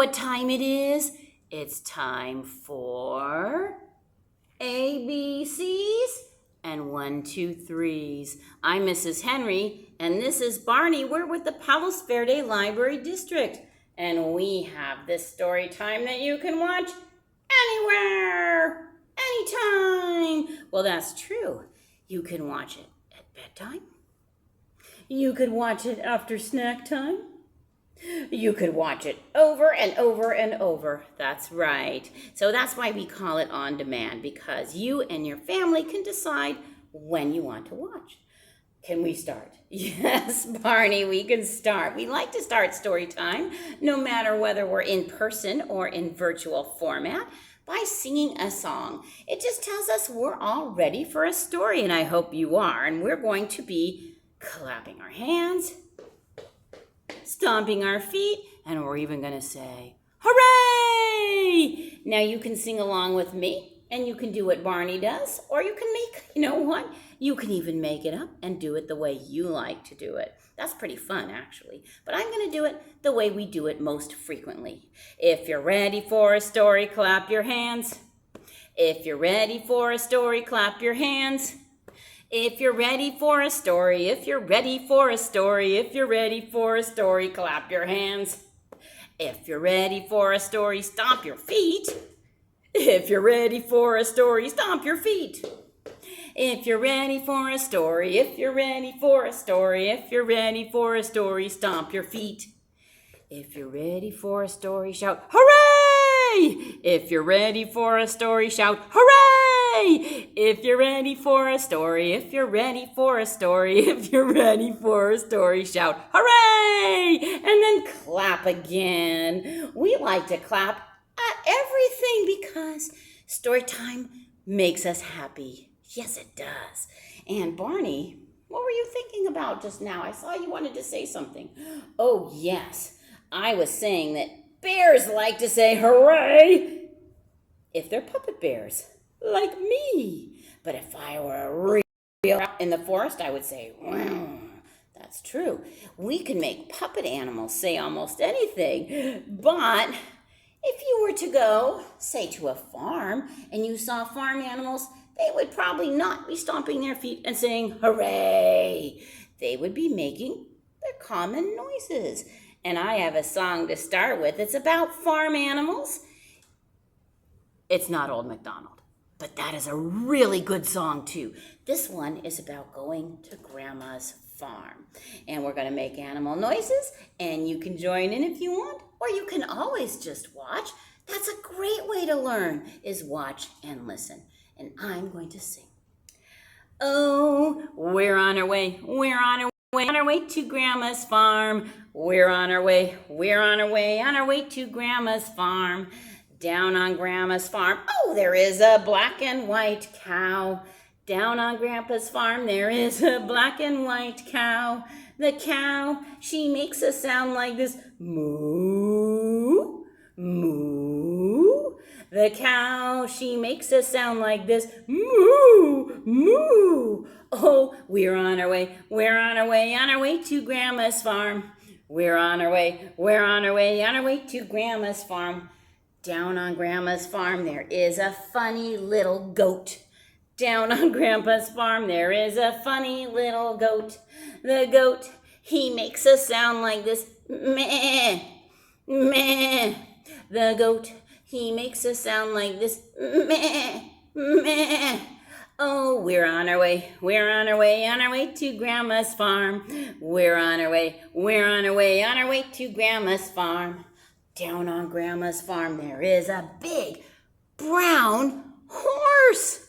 what time it is? It's time for ABCs and 1, 2, 3s. I'm Mrs. Henry, and this is Barney. We're with the Palos Verde Library District, and we have this story time that you can watch anywhere, anytime. Well, that's true. You can watch it at bedtime. You could watch it after snack time. You could watch it over and over and over. That's right. So that's why we call it on demand, because you and your family can decide when you want to watch. Can we start? Yes, Barney, we can start. We like to start story time, no matter whether we're in person or in virtual format, by singing a song. It just tells us we're all ready for a story, and I hope you are. And we're going to be clapping our hands, stomping our feet, and we're even going to say, hooray! Now you can sing along with me, and you can do what Barney does, or you can you can even make it up and do it the way you like to do it. That's pretty fun, actually. But I'm going to do it the way we do it most frequently. If you're ready for a story, clap your hands. If you're ready for a story, clap your hands. If you're ready for a story, if you're ready for a story, if you're ready for a story, clap your hands. If you're ready for a story, stomp your feet. If you're ready for a story, stomp your feet. If you're ready for a story, if you're ready for a story, if you're ready for a story, stomp your feet. If you're ready for a story, shout, hooray! If you're ready for a story, shout, hooray! If you're ready for a story, if you're ready for a story, if you're ready for a story, shout, hooray! And then clap again. We like to clap at everything because story time makes us happy. Yes, it does. And Barney, what were you thinking about just now? I saw you wanted to say something. Oh, yes. I was saying that bears like to say hooray if they're puppet bears, like me. But if I were a real in the forest, I would say, wow. That's true. We can make puppet animals say almost anything. But if you were to go, say, to a farm and you saw farm animals, they would probably not be stomping their feet and saying hooray. They would be making their common noises. And I have a song to start with. It's about farm animals. It's not Old MacDonald, but that is a really good song too. This one is about going to Grandma's farm. And we're going to make animal noises, and you can join in if you want, or you can always just watch. That's a great way to learn, is watch and listen. And I'm going to sing. Oh, we're on our way, we're on our way to Grandma's farm. We're on our way, we're on our way to Grandma's farm. Down on Grandma's farm, oh, there is a black and white cow. Down on Grandpa's farm, there is a black and white cow. The cow, she makes a sound like this, moo, moo. The cow, she makes a sound like this, moo, moo. Oh, we're on our way, we're on our way to Grandma's farm. We're on our way, we're on our way to Grandma's farm. Down on Grandma's farm, there is a funny little goat. Down on Grandpa's farm, there is a funny little goat. The goat, he makes a sound like this, meh, meh. The goat, he makes a sound like this, meh, meh. Oh, we're on our way, we're on our way to Grandma's farm. We're on our way, we're on our way to Grandma's farm. Down on Grandma's farm, there is a big brown horse.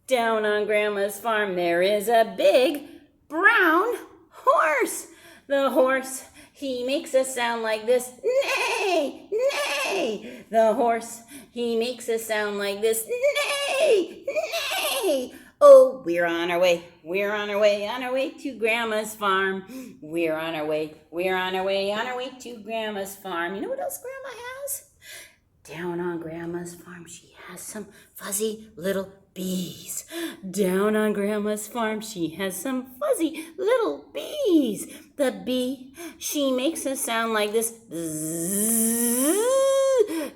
Down on Grandma's farm, there is a big brown horse. The horse, he makes a sound like this, neigh, neigh. The horse, he makes a sound like this, neigh, neigh. Oh, we're on our way, we're on our way to Grandma's farm. We're on our way, we're on our way to Grandma's farm. You know what else Grandma has? Down on Grandma's farm, she has some fuzzy little bees. Down on Grandma's farm, she has some fuzzy little bees. The bee, she makes a sound like this. Bzzz.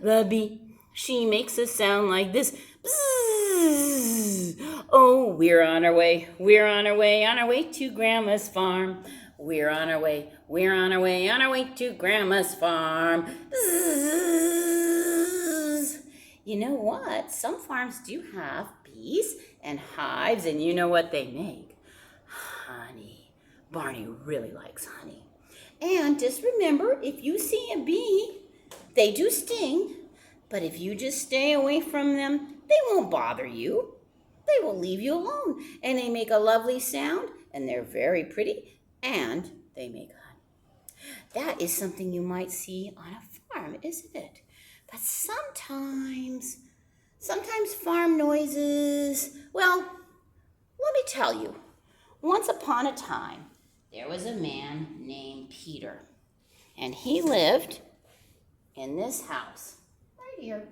The bee, she makes a sound like this. Bzzz. Oh, we're on our way to Grandma's farm. We're on our way to Grandma's farm. Bzzz. You know what? Some farms do have bees and hives, and you know what they make? Honey. Barney really likes honey. And just remember, if you see a bee, they do sting, but if you just stay away from them, they won't bother you. They will leave you alone, and they make a lovely sound, and they're very pretty, and they make honey. That is something you might see on a farm, isn't it? But sometimes farm noises, well, let me tell you. Once upon a time, there was a man named Peter, and he lived in this house right here.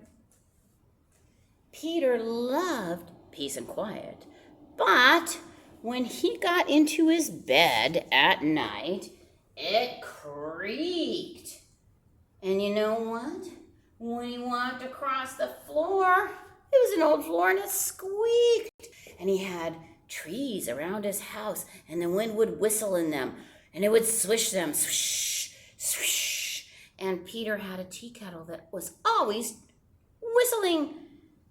Peter loved peace and quiet, but when he got into his bed at night, it creaked. And you know what? When he walked across the floor, it was an old floor and it squeaked. And he had trees around his house, and the wind would whistle in them, and it would swish them, swish, swish. And Peter had a tea kettle that was always whistling,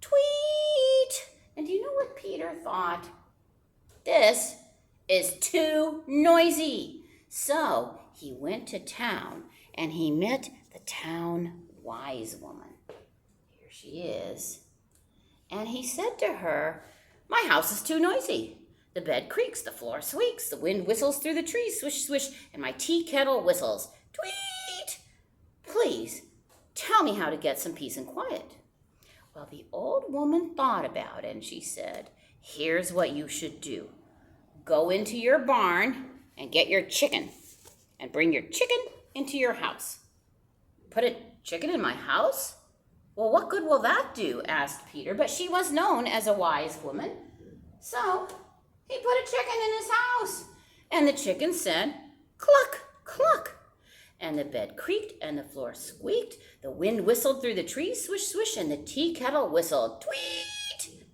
tweet. And do you know what Peter thought? This is too noisy. So he went to town, and he met the town wise woman. Here she is. And he said to her, "My house is too noisy. The bed creaks, the floor squeaks, the wind whistles through the trees, swish, swish, and my tea kettle whistles, tweet. Please tell me how to get some peace and quiet." Well, the old woman thought about it, and she said, "Here's what you should do. Go into your barn and get your chicken, and bring your chicken into your house." "Put a chicken in my house? Well, what good will that do?" asked Peter, but she was known as a wise woman. So he put a chicken in his house, and the chicken said, "Cluck, cluck." And the bed creaked, and the floor squeaked, the wind whistled through the trees, swish, swish, and the tea kettle whistled, tweet.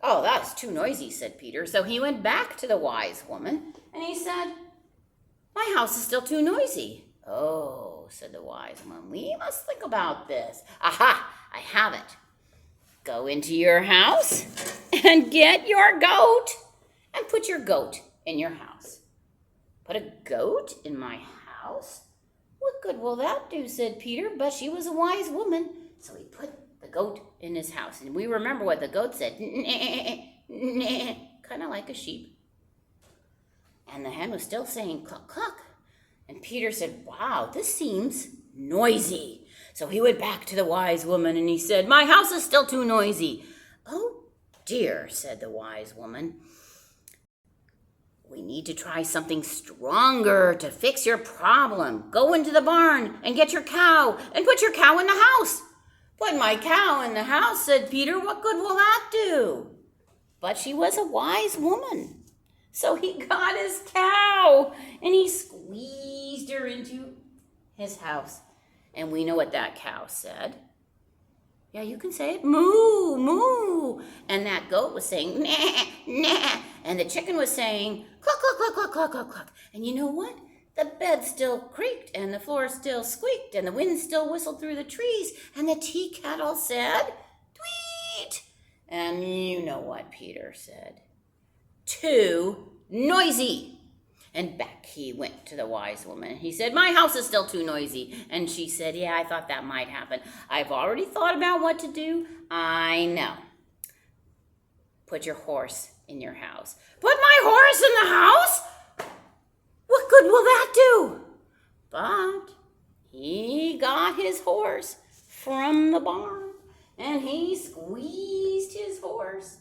"Oh, that's too noisy," said Peter. So he went back to the wise woman, and he said, "My house is still too noisy." "Oh," said the wise woman, "we must think about this. Aha, I have it. Go into your house and get your goat and put your goat in your house." "Put a goat in my house? What good will that do?" said Peter, but she was a wise woman, so he put the goat in his house. And we remember what the goat said, kind of like a sheep. And the hen was still saying, "Cluck, cluck." And Peter said, "Wow, this seems noisy." So he went back to the wise woman and he said, "My house is still too noisy." "Oh dear," said the wise woman. "We need to try something stronger to fix your problem. Go into the barn and get your cow and put your cow in the house." "Put my cow in the house," said Peter. "What good will that do?" But she was a wise woman. So he got his cow and he squeezed her into his house. And we know what that cow said. Yeah, you can say it. "Moo, moo." And that goat was saying, "Nah, nah." And the chicken was saying, "Cluck, cluck, cluck, cluck, cluck, cluck, cluck." And you know what? The bed still creaked, and the floor still squeaked, and the wind still whistled through the trees, and the tea kettle said, "Tweet." And you know what Peter said. "Too noisy." And back he went to the wise woman. He said, "My house is still too noisy." And she said, "Yeah, I thought that might happen. I've already thought about what to do. I know. Put your horse in your house." "Put my horse in the house? What good will that do?" But he got his horse from the barn, and he squeezed his horse,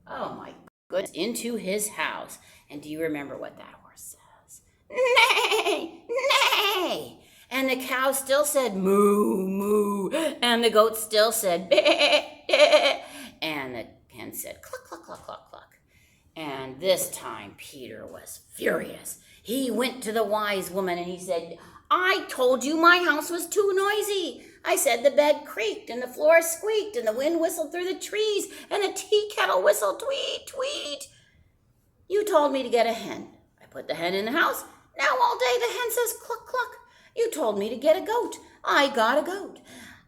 oh my goodness, into his house. And do you remember what that horse says? "Neigh, neigh." And the cow still said, "Moo, moo." And the goat still said, "Bleh, bleh." And the hen said, "Cluck, cluck, cluck." this time Peter was furious. He went to the wise woman and he said, I told you my house was too noisy. I said the bed creaked and the floor squeaked and the wind whistled through the trees and a tea kettle whistled tweet, tweet. You told me to get a hen. I put the hen in the house. Now all day the hen says cluck, cluck. You told me to get a goat. I got a goat.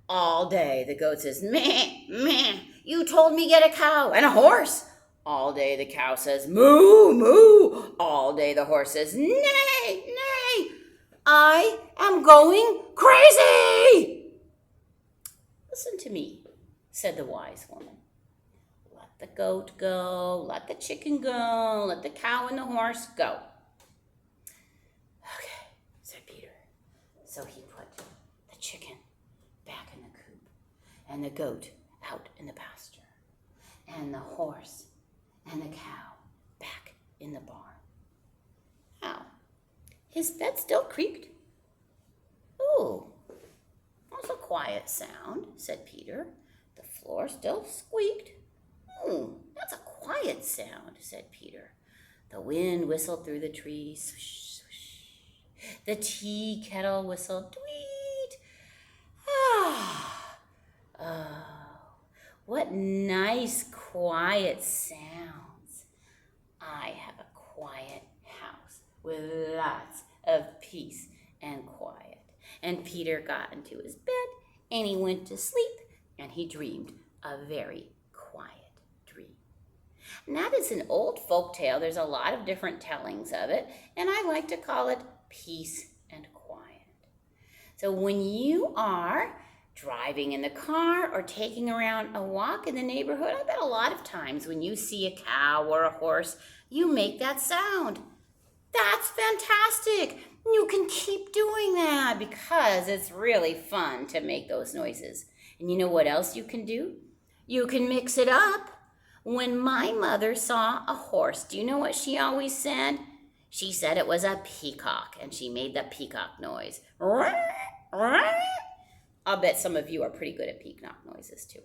All day the goat says meh, meh. You told me get a cow and a horse. All day the cow says moo, moo. All day the horse says nay, nay. I am going crazy. Listen to me, said the wise woman. Let the goat go, let the chicken go, let the cow and the horse go. Okay, said Peter. So he put the chicken back in the coop and the goat out in the pasture and the horse and the cow back in the barn. Now, his bed still creaked. Ooh, that's a quiet sound, said Peter. The floor still squeaked. That's a quiet sound, said Peter. The wind whistled through the trees. Swish, swish. The tea kettle whistled. Tweet. Oh, what nice quiet sounds. I have a quiet house with lots of peace and quiet. And Peter got into his bed and he went to sleep and he dreamed a very quiet dream. And that is an old folk tale. There's a lot of different tellings of it, and I like to call it peace and quiet. So when you are driving in the car or taking around a walk in the neighborhood, I bet a lot of times when you see a cow or a horse, you make that sound. That's fantastic. You can keep doing that because it's really fun to make those noises. And you know what else you can do? You can mix it up. When my mother saw a horse, do you know what she always said? She said it was a peacock, and she made the peacock noise. I'll bet some of you are pretty good at peacock noises too.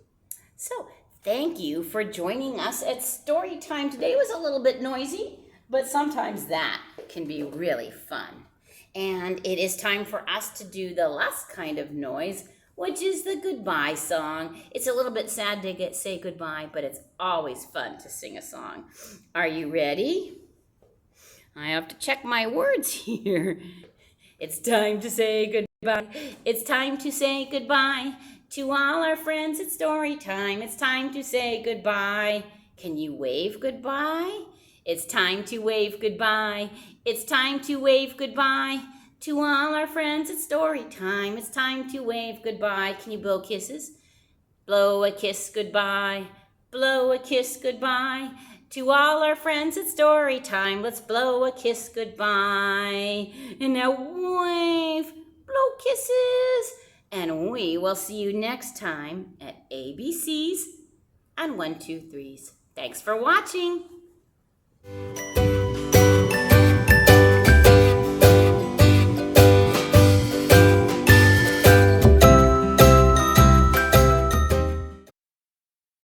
So thank you for joining us at story time. Today was a little bit noisy, but sometimes that can be really fun. And it is time for us to do the last kind of noise, which is the goodbye song. It's a little bit sad to say goodbye, but it's always fun to sing a song. Are you ready? I have to check my words here. It's time to say goodbye. It's time to say goodbye to all our friends at story time. It's time to say goodbye. Can you wave goodbye? It's time to wave goodbye. It's time to wave goodbye to all our friends at story time. It's time to wave goodbye. Can you blow kisses? Blow a kiss goodbye. Blow a kiss goodbye to all our friends at story time. Let's blow a kiss goodbye. And now wave, blow kisses. And we will see you next time at ABCs and 1, 2, 3s. Thanks for watching.